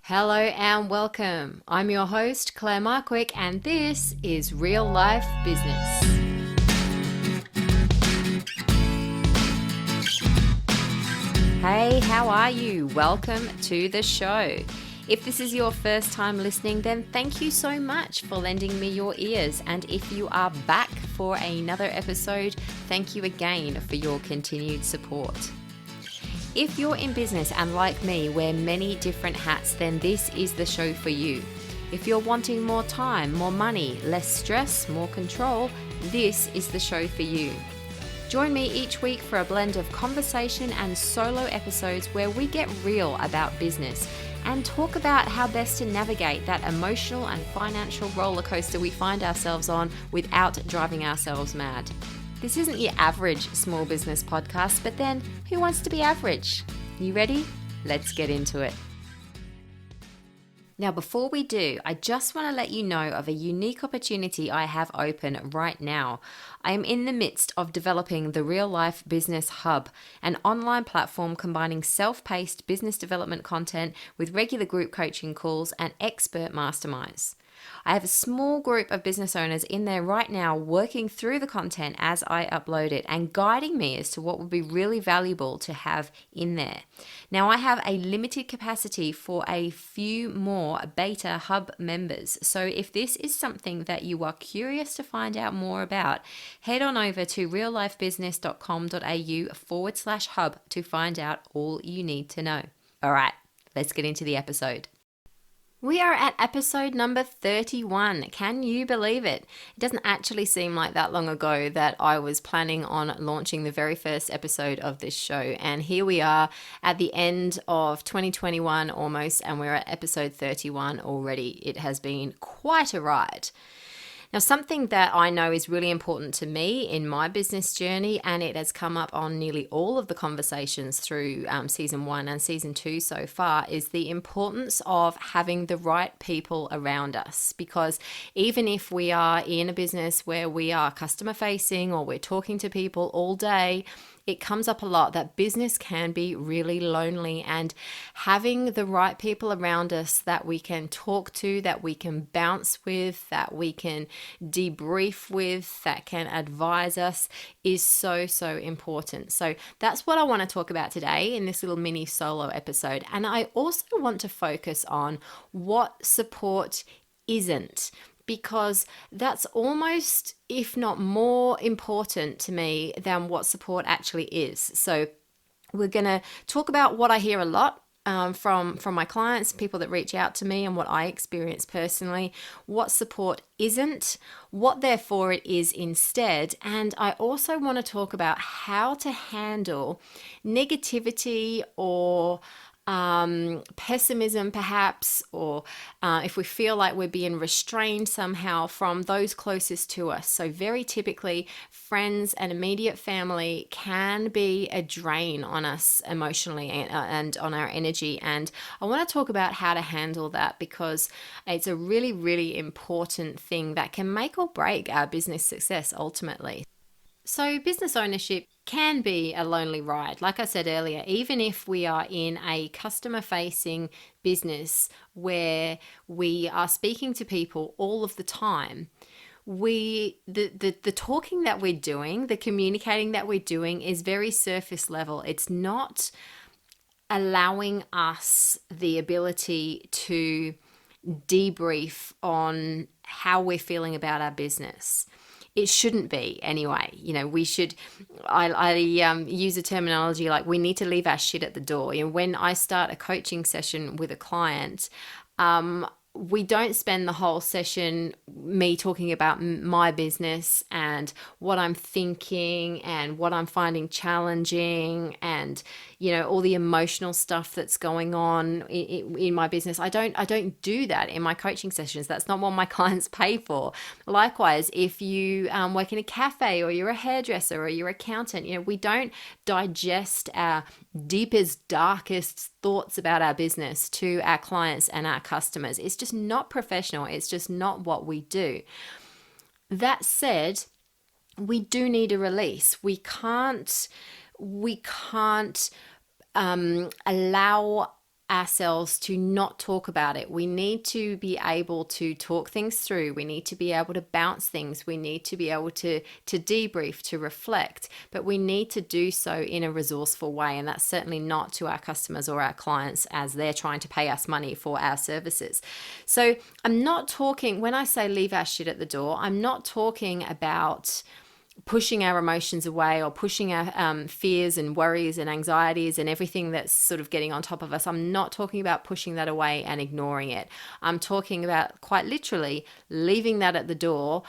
Hello and welcome. I'm your host, Claire Markwick, and this is Real Life Business. Hey, how are you? Welcome to the show. If this is your first time listening, then thank you so much for lending me your ears. And if you are back for another episode, thank you again for your continued support. If you're in business and like me, wear many different hats, then this is the show for you. If you're wanting more time, more money, less stress, more control, this is the show for you. Join me each week for a blend of conversation and solo episodes where we get real about business and talk about how best to navigate that emotional and financial roller coaster we find ourselves on without driving ourselves mad. This isn't your average small business podcast, but then who wants to be average? You ready? Let's get into it. Now, before we do, I just want to let you know of a unique opportunity I have open right now. I am in the midst of developing the Real Life Business Hub, an online platform combining self-paced business development content with regular group coaching calls and expert masterminds. I have a small group of business owners in there right now working through the content as I upload it and guiding me as to what would be really valuable to have in there. Now, I have a limited capacity for a few more beta hub members. So if this is something that you are curious to find out more about, head on over to reallifebusiness.com.au/hub to find out all you need to know. All right, let's get into the episode. We are at episode number 31. Can you believe it? It doesn't actually seem like that long ago that I was planning on launching the very first episode of this show. And here we are at the end of 2021 almost, and we're at episode 31 already. It has been quite a ride. Now, something that I know is really important to me in my business journey, and it has come up on nearly all of the conversations through season 1 and season 2 so far, is the importance of having the right people around us. Because even if we are in a business where we are customer facing or we're talking to people all day, it comes up a lot that business can be really lonely, and having the right people around us that we can talk to, that we can bounce with, that we can debrief with, that can advise us is so, so important. So that's what I want to talk about today in this little mini solo episode. And I also want to focus on what support isn't, because that's almost, if not more important to me than what support actually is. So we're going to talk about what I hear a lot from my clients, people that reach out to me, and what I experience personally, what support isn't, what therefore it is instead. And I also want to talk about how to handle negativity or pessimism perhaps, or if we feel like we're being restrained somehow from those closest to us. So very typically, friends and immediate family can be a drain on us emotionally and on our energy. And I want to talk about how to handle that, because it's a really, really important thing that can make or break our business success ultimately. So business ownership can be a lonely ride. Like I said earlier, even if we are in a customer-facing business where we are speaking to people all of the time, the talking that we're doing, the communicating that we're doing is very surface level. It's not allowing us the ability to debrief on how we're feeling about our business. It shouldn't be anyway. You know, we should, I use a terminology like we need to leave our shit at the door. You know, when I start a coaching session with a client, we don't spend the whole session me talking about my business and what I'm thinking and what I'm finding challenging and, you know, all the emotional stuff that's going on in my business. I don't do that in my coaching sessions. That's not what my clients pay for. Likewise, if you work in a cafe or you're a hairdresser or you're an accountant, you know, we don't digest our deepest, darkest thoughts about our business to our clients and our customers. It's just not professional. It's just not what we do. That said, we do need a release. We can't allow ourselves to not talk about it. We need to be able to talk things through. We need to be able to bounce things. We need to be able to debrief, to reflect, but we need to do so in a resourceful way. And that's certainly not to our customers or our clients as they're trying to pay us money for our services. So I'm not talking, when I say leave our shit at the door, I'm not talking about pushing our emotions away or pushing our fears and worries and anxieties and everything that's sort of getting on top of us. I'm not talking about pushing that away and ignoring it. I'm talking about quite literally leaving that at the door,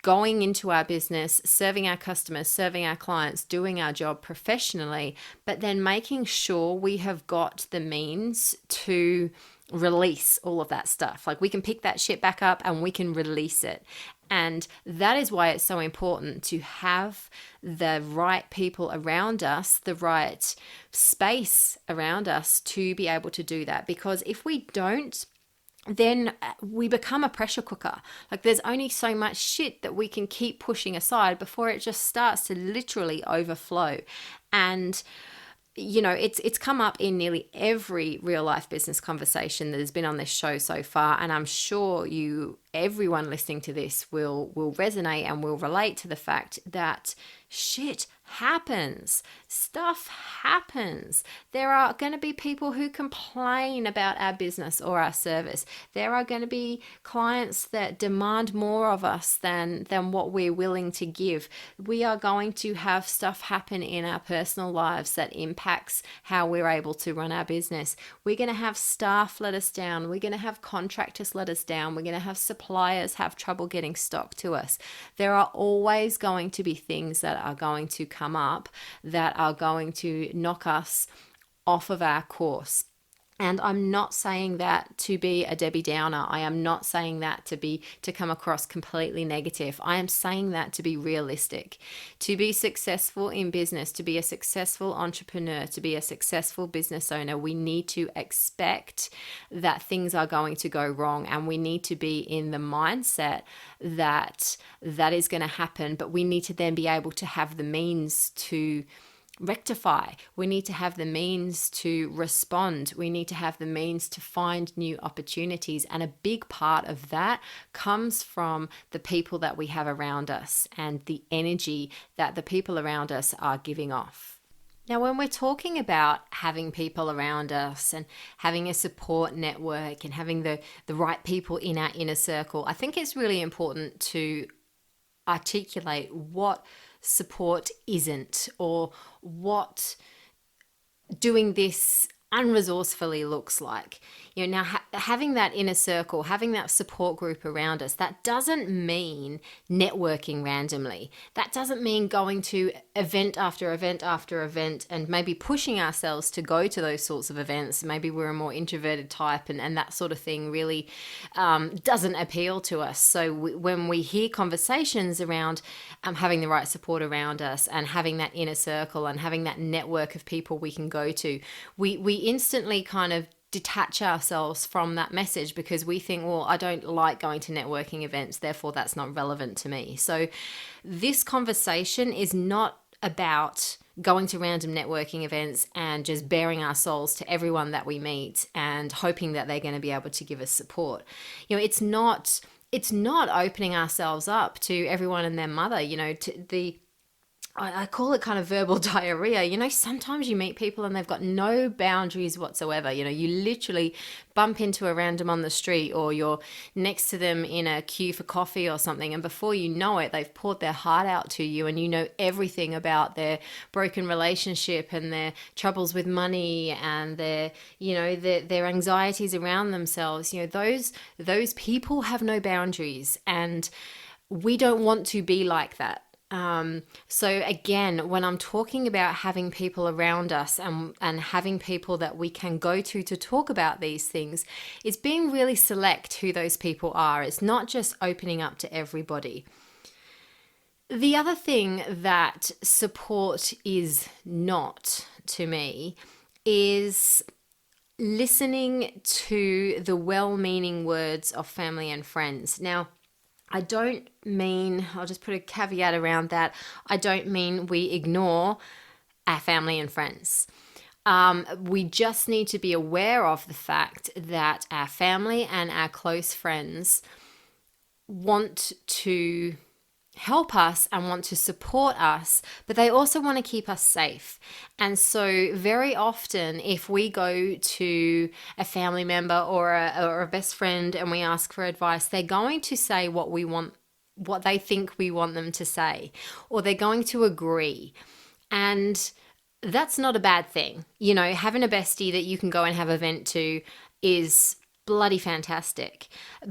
going into our business, serving our customers, serving our clients, doing our job professionally, but then making sure we have got the means to release all of that stuff. Like we can pick that shit back up and we can release it. And that is why it's so important to have the right people around us, the right space around us to be able to do that. Because if we don't, then we become a pressure cooker. Like there's only so much shit that we can keep pushing aside before it just starts to literally overflow. And you know, it's come up in nearly every real life business conversation that has been on this show so far, and I'm sure everyone listening to this will resonate and will relate to the fact that shit happens. Stuff happens. There are going to be people who complain about our business or our service. There are going to be clients that demand more of us than what we're willing to give. We are going to have stuff happen in our personal lives that impacts how we're able to run our business. We're going to have staff let us down. We're going to have contractors let us down. We're going to have suppliers have trouble getting stock to us. There are always going to be things that are going to come up that are going to knock us off of our course. And I'm not saying that to be a Debbie Downer. I am not saying that to come across completely negative. I am saying that to be realistic. To be successful in business, to be a successful entrepreneur, to be a successful business owner, we need to expect that things are going to go wrong, and we need to be in the mindset that that is going to happen, but we need to then be able to have the means to rectify. We need to have the means to respond. We need to have the means to find new opportunities. And a big part of that comes from the people that we have around us and the energy that the people around us are giving off. Now, when we're talking about having people around us and having a support network and having the right people in our inner circle, I think it's really important to articulate what support isn't, or what doing this unresourcefully looks like. You know, now having that inner circle, having that support group around us, that doesn't mean networking randomly. That doesn't mean going to event after event after event and maybe pushing ourselves to go to those sorts of events. Maybe we're a more introverted type, and that sort of thing really doesn't appeal to us. So when we hear conversations around having the right support around us and having that inner circle and having that network of people we can go to, we instantly kind of detach ourselves from that message because we think, well, I don't like going to networking events, therefore that's not relevant to me. So this conversation is not about going to random networking events and just bearing our souls to everyone that we meet and hoping that they're going to be able to give us support. You know, it's not opening ourselves up to everyone and their mother, you know, to I call it kind of verbal diarrhea. You know, sometimes you meet people and they've got no boundaries whatsoever. You know, you literally bump into a random on the street, or you're next to them in a queue for coffee or something, and before you know it, they've poured their heart out to you, and you know everything about their broken relationship and their troubles with money and their, you know, their anxieties around themselves. You know, those people have no boundaries, and we don't want to be like that. So again, when I'm talking about having people around us and having people that we can go to talk about these things, it's being really select who those people are. It's not just opening up to everybody. The other thing that support is not, to me, is listening to the well-meaning words of family and friends. Now, I don't mean, I'll just put a caveat around that, I don't mean we ignore our family and friends. We just need to be aware of the fact that our family and our close friends want to help us and want to support us, but they also want to keep us safe. And so very often, if we go to a family member or a best friend and we ask for advice, they're going to say what we want, what they think we want them to say, or they're going to agree. And that's not a bad thing. You know, having a bestie that you can go and have a vent to is bloody fantastic.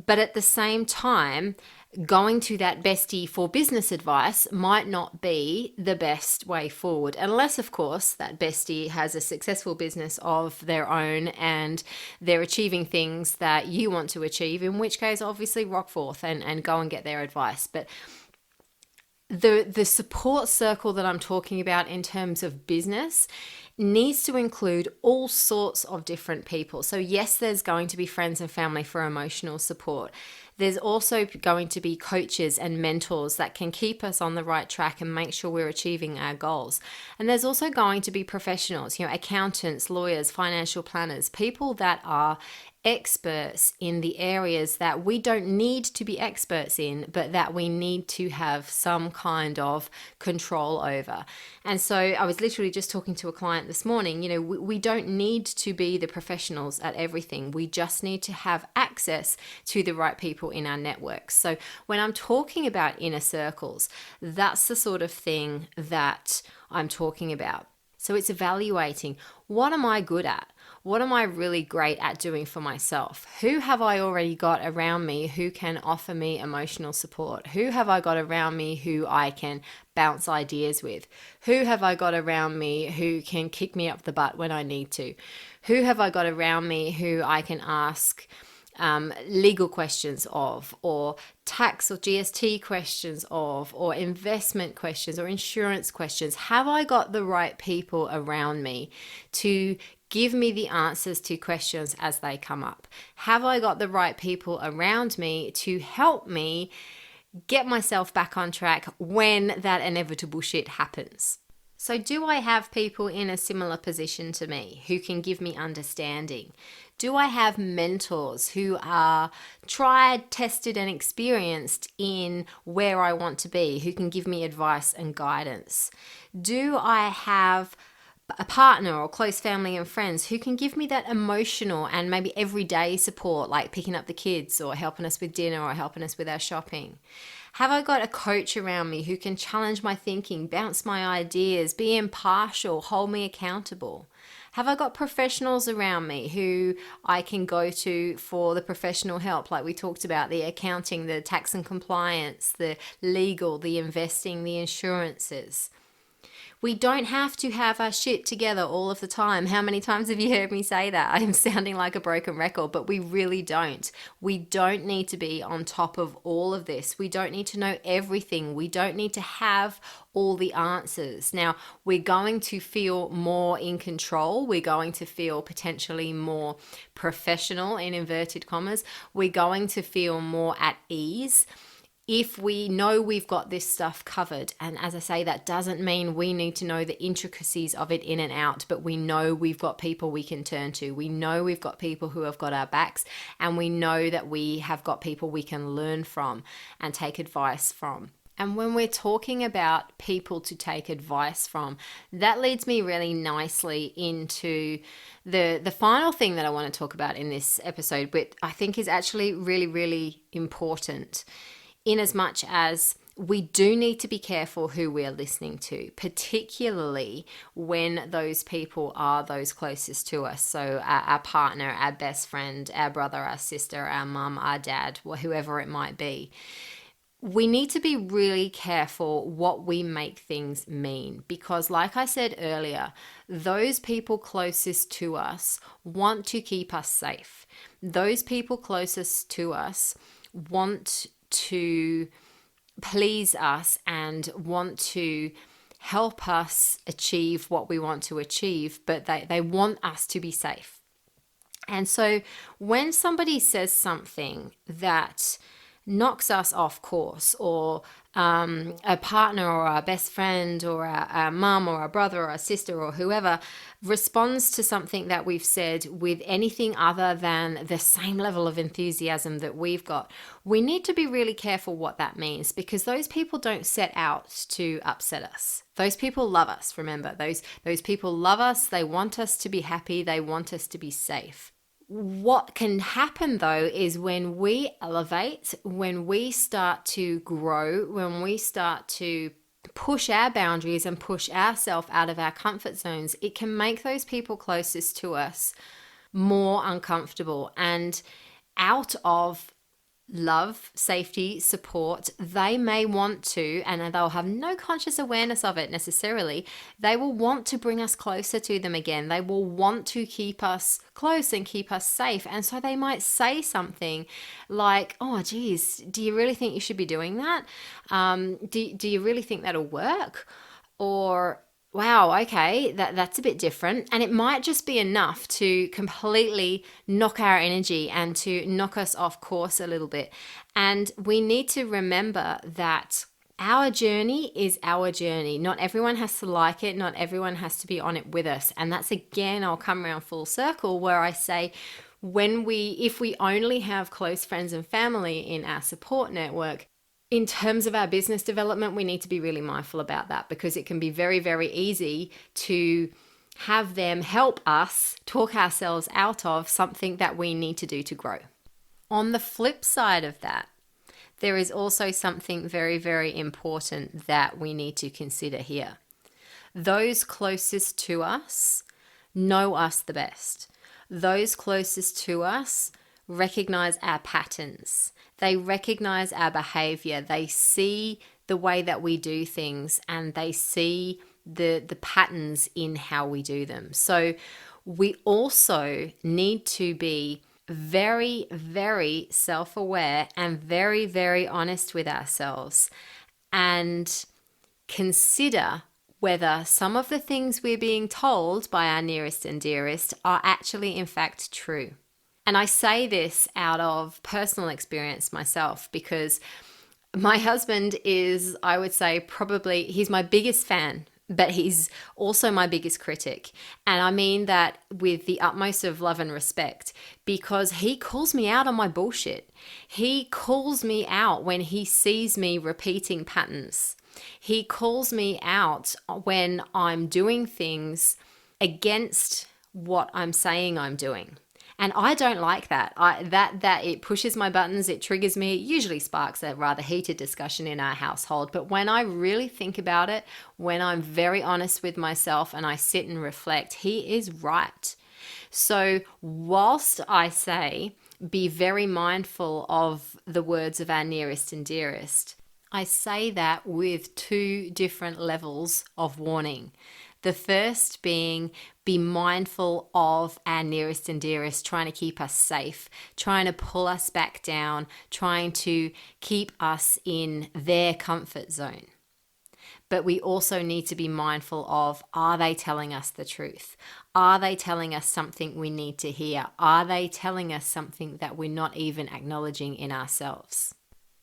But at the same time, going to that bestie for business advice might not be the best way forward, unless, of course, that bestie has a successful business of their own and they're achieving things that you want to achieve, in which case, obviously, rock forth and go and get their advice. But the support circle that I'm talking about in terms of business needs to include all sorts of different people. So yes, there's going to be friends and family for emotional support. There's also going to be coaches and mentors that can keep us on the right track and make sure we're achieving our goals. And there's also going to be professionals, accountants, lawyers, financial planners, people that are experts in the areas that we don't need to be experts in, but that we need to have some kind of control over. And so I was literally just talking to a client this morning. We don't need to be the professionals at everything. We just need to have access to the right people in our networks. So when I'm talking about inner circles, that's the sort of thing that I'm talking about. So it's evaluating, what am I good at? What am I really great at doing for myself? Who have I already got around me who can offer me emotional support? Who have I got around me who I can bounce ideas with? Who have I got around me who can kick me up the butt when I need to? Who have I got around me who I can ask legal questions of, or tax or GST questions of, or investment questions or insurance questions? Have I got the right people around me to give me the answers to questions as they come up? Have I got the right people around me to help me get myself back on track when that inevitable shit happens? So do I have people in a similar position to me who can give me understanding? Do I have mentors who are tried, tested, and experienced in where I want to be, who can give me advice and guidance? Do I have a partner or close family and friends who can give me that emotional and maybe everyday support, like picking up the kids or helping us with dinner or helping us with our shopping? Have I got a coach around me who can challenge my thinking, bounce my ideas, be impartial, hold me accountable? Have I got professionals around me who I can go to for the professional help, like we talked about, the accounting, the tax and compliance, the legal, the investing, the insurances? We don't have to have our shit together all of the time. How many times have you heard me say that? I'm sounding like a broken record, but we really don't. We don't need to be on top of all of this. We don't need to know everything. We don't need to have all the answers. Now, we're going to feel more in control. We're going to feel potentially more professional, in inverted commas. We're going to feel more at ease if we know we've got this stuff covered. And as I say, that doesn't mean we need to know the intricacies of it in and out, but we know we've got people we can turn to. We know we've got people who have got our backs, and we know that we have got people we can learn from and take advice from. And when we're talking about people to take advice from, that leads me really nicely into the final thing that I want to talk about in this episode, which I think is actually really, really important, in as much as we do need to be careful who we're listening to, particularly when those people are those closest to us. So our partner, our best friend, our brother, our sister, our mum, our dad, whoever it might be. We need to be really careful what we make things mean, because like I said earlier, those people closest to us want to keep us safe. Those people closest to us want to please us and want to help us achieve what we want to achieve, but they want us to be safe. And so when somebody says something that knocks us off course, or a partner or our best friend or our mum or our brother or our sister or whoever responds to something that we've said with anything other than the same level of enthusiasm that we've got, we need to be really careful what that means, because those people don't set out to upset us. Those people love us, remember. Those people love us. They want us to be happy. They want us to be safe. What can happen though is when we elevate, when we start to grow, when we start to push our boundaries and push ourselves out of our comfort zones, it can make those people closest to us more uncomfortable and out of love, safety, support. They may want to, and they'll have no conscious awareness of it necessarily, they will want to bring us closer to them again. They will want to keep us close and keep us safe. And so they might say something oh, geez, do you really think you should be doing that? Do you really think that'll work? Or, wow, okay, that's a bit different. And it might just be enough to completely knock our energy and to knock us off course a little bit. And we need to remember that our journey is our journey. Not everyone has to like it. Not everyone has to be on it with us. And that's, again, I'll come around full circle where I say, if we only have close friends and family in our support network, in terms of our business development, we need to be really mindful about that, because it can be very, very easy to have them help us talk ourselves out of something that we need to do to grow. On the flip side of that, there is also something very, very important that we need to consider here. Those closest to us know us the best. Those closest to us recognize our patterns. They recognize our behavior. They see the way that we do things, and they see the patterns in how we do them. So we also need to be very, very self-aware and very, very honest with ourselves, and consider whether some of the things we're being told by our nearest and dearest are actually in fact true. And I say this out of personal experience myself, because my husband is, I would say, probably, he's my biggest fan, but he's also my biggest critic. And I mean that with the utmost of love and respect, because he calls me out on my bullshit. He calls me out when he sees me repeating patterns. He calls me out when I'm doing things against what I'm saying I'm doing. And I don't like that. That it pushes my buttons, it triggers me. It usually sparks a rather heated discussion in our household. But when I really think about it, when I'm very honest with myself and I sit and reflect, he is right. So whilst I say be very mindful of the words of our nearest and dearest, I say that with two different levels of warning. The first being, be mindful of our nearest and dearest, trying to keep us safe, trying to pull us back down, trying to keep us in their comfort zone. But we also need to be mindful of, are they telling us the truth? Are they telling us something we need to hear? Are they telling us something that we're not even acknowledging in ourselves?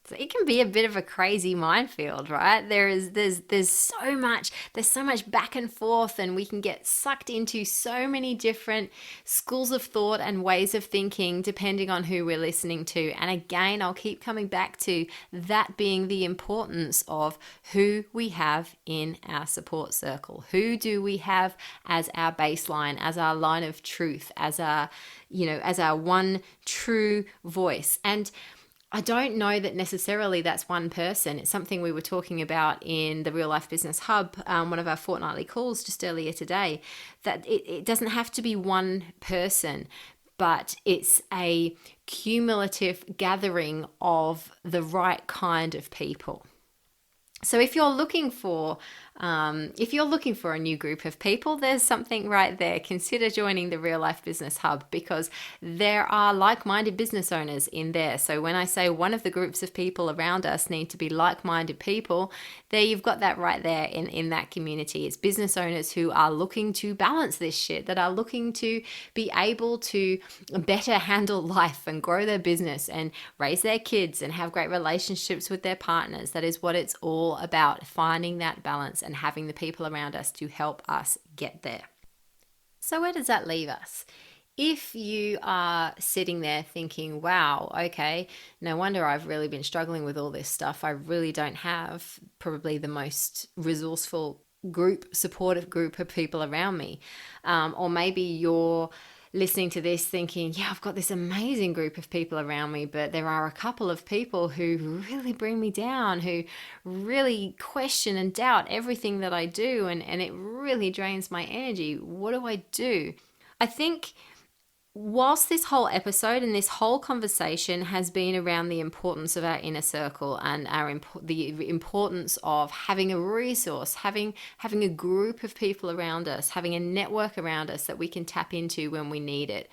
So it can be a bit of a crazy minefield, right? There's so much back and forth, and we can get sucked into so many different schools of thought and ways of thinking depending on who we're listening to. And again, I'll keep coming back to that being the importance of who we have in our support circle. Who do we have as our baseline, as our line of truth, as our one true voice? And I don't know that necessarily that's one person. It's something we were talking about in the Real Life Business Hub, one of our fortnightly calls just earlier today, that it doesn't have to be one person, but it's a cumulative gathering of the right kind of people. So if you're looking for If you're looking for a new group of people, there's something right there. Consider joining the Real Life Business Hub, because there are like-minded business owners in there. So when I say one of the groups of people around us need to be like-minded people, there you've got that right there in that community. It's business owners who are looking to balance this shit, that are looking to be able to better handle life and grow their business and raise their kids and have great relationships with their partners. That is what it's all about, finding that balance and having the people around us to help us get there. So where does that leave us? If you are sitting there thinking, wow, okay, no wonder I've really been struggling with all this stuff. I really don't have probably the most resourceful supportive group of people around me. Or maybe you're listening to this thinking, yeah, I've got this amazing group of people around me, but there are a couple of people who really bring me down, who really question and doubt everything that I do, and it really drains my energy. What do I do? I think whilst this whole episode and this whole conversation has been around the importance of our inner circle and the importance of having a resource, having a group of people around us, having a network around us that we can tap into when we need it,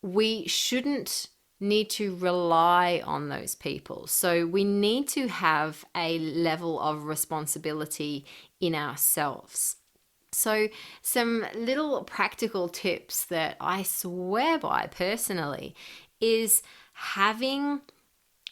we shouldn't need to rely on those people. So we need to have a level of responsibility in ourselves. So some little practical tips that I swear by personally is having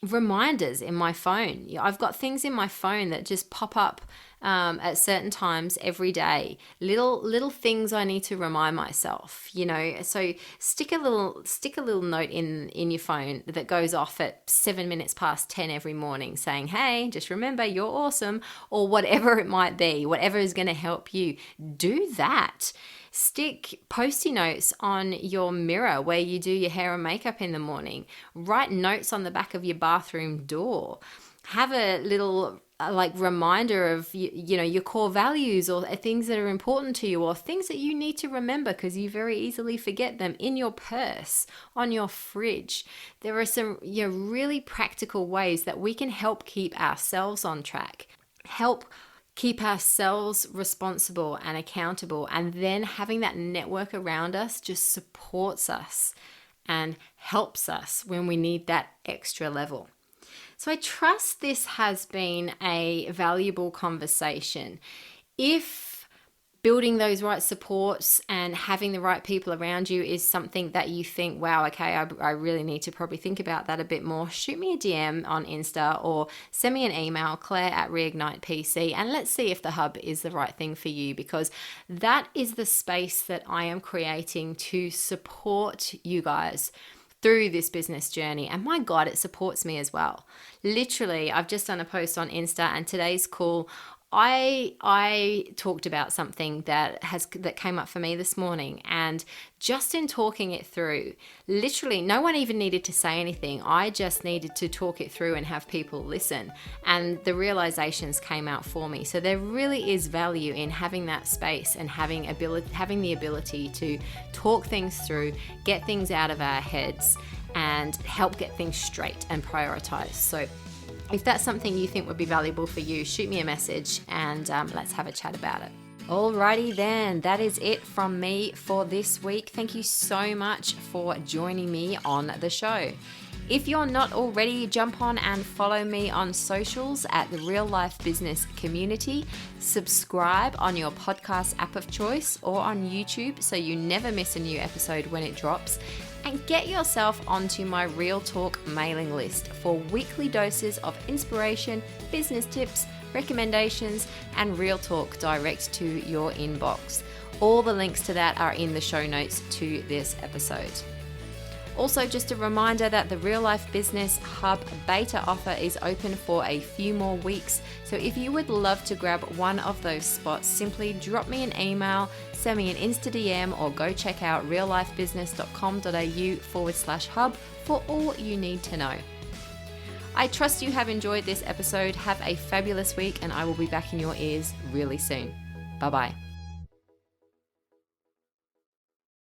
reminders in my phone. I've got things in my phone that just pop up at certain times every day. Little things I need to remind myself, So stick a little note in your phone that goes off at 7 minutes past 10 every morning saying, hey, just remember you're awesome, or whatever it might be, whatever is going to help you. Do that. Stick Post-it notes on your mirror where you do your hair and makeup in the morning. Write notes on the back of your bathroom door. Have a little reminder of your core values, or things that are important to you, or things that you need to remember because you very easily forget them, in your purse, on your fridge. There are some really practical ways that we can help keep ourselves on track, help keep ourselves responsible and accountable, and then having that network around us just supports us and helps us when we need that extra level. So I trust this has been a valuable conversation. If building those right supports and having the right people around you is something that you think, wow, okay, I really need to probably think about that a bit more, shoot me a DM on Insta or send me an email, Claire@reignitepc, and let's see if the hub is the right thing for you, because that is the space that I am creating to support you guys through this business journey. And my God, it supports me as well. Literally, I've just done a post on Insta, and today's call, I talked about something that came up for me this morning, and just in talking it through, literally no one even needed to say anything. I just needed to talk it through and have people listen, and the realizations came out for me. So there really is value in having that space and having the ability to talk things through, get things out of our heads, and help get things straight and prioritize. So if that's something you think would be valuable for you, shoot me a message and let's have a chat about it. Alrighty then, that is it from me for this week. Thank you so much for joining me on the show. If you're not already, jump on and follow me on socials at the Real Life Business Community. Subscribe on your podcast app of choice or on YouTube so you never miss a new episode when it drops. And get yourself onto my Real Talk mailing list for weekly doses of inspiration, business tips, recommendations, and Real Talk direct to your inbox. All the links to that are in the show notes to this episode. Also, just a reminder that the Real Life Business Hub beta offer is open for a few more weeks. So if you would love to grab one of those spots, simply drop me an email, send me an Insta DM, or go check out reallifebusiness.com.au/hub for all you need to know. I trust you have enjoyed this episode. Have a fabulous week, and I will be back in your ears really soon. Bye-bye.